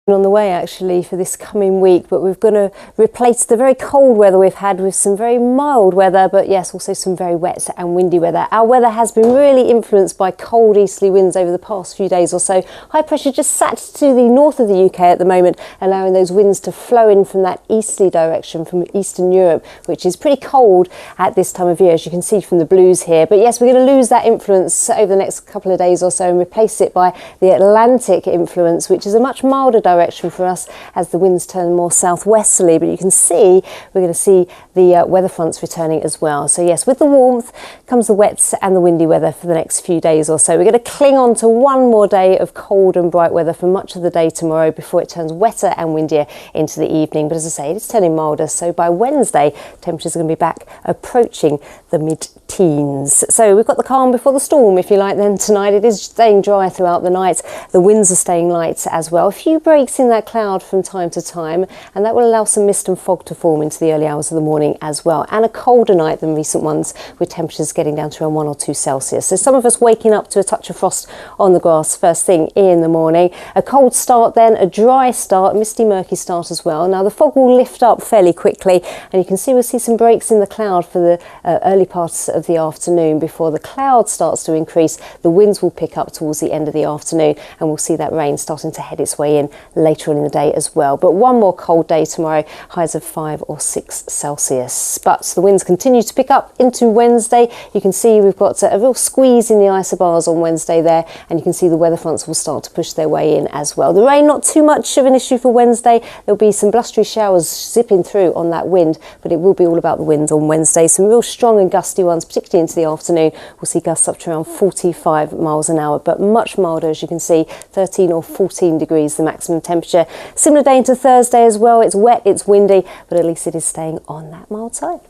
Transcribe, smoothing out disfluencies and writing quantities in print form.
On the way actually for this coming week, but we're going to replace the very cold weather we've had with some very mild weather, but yes, also some very wet and windy weather. Our weather has been really influenced by cold easterly winds over the past few days or so. High pressure just sat to the north of the UK at the moment, allowing those winds to flow in from that easterly direction from Eastern Europe, which is pretty cold at this time of year, as you can see from the blues here. But yes, we're going to lose that influence over the next couple of days or so and replace it by the Atlantic influence, which is a much milder direction for us as the winds turn more southwesterly. But you can see we're going to see the weather fronts returning as well. So yes, with the warmth comes the wets and the windy weather for the next few days or so. We're going to cling on to one more day of cold and bright weather for much of the day tomorrow before it turns wetter and windier into the evening. But as I say, it's turning milder, so by Wednesday temperatures are going to be back approaching the mid-teens. So we've got the calm before the storm, if you like, then tonight. It is staying dry throughout the night. The winds are staying light as well. A few breaks in that cloud from time to time, and that will allow some mist and fog to form into the early hours of the morning as well. And a colder night than recent ones, with temperatures getting down to around 1 or 2 Celsius. So some of us waking up to a touch of frost on the grass first thing in the morning. A cold start then, a dry start, misty, murky start as well. Now the fog will lift up fairly quickly, and you can see we'll see some breaks in the cloud for the early parts of the afternoon. Before the cloud starts to increase, the winds will pick up towards the end of the afternoon, and we'll see that rain starting to head its way in later on in the day as well. But one more cold day tomorrow, highs of 5 or 6 Celsius. But the winds continue to pick up into Wednesday. You can see we've got a real squeeze in the isobars on Wednesday there, and you can see the weather fronts will start to push their way in as well. The rain, not too much of an issue for Wednesday. There'll be some blustery showers zipping through on that wind, but it will be all about the winds on Wednesday. Some real strong and gusty ones, particularly into the afternoon. We'll see gusts up to around 45 miles an hour, but much milder, as you can see, 13 or 14 degrees the maximum temperature. Similar day into Thursday as well. It's wet, it's windy, but at least it is staying on that mild side.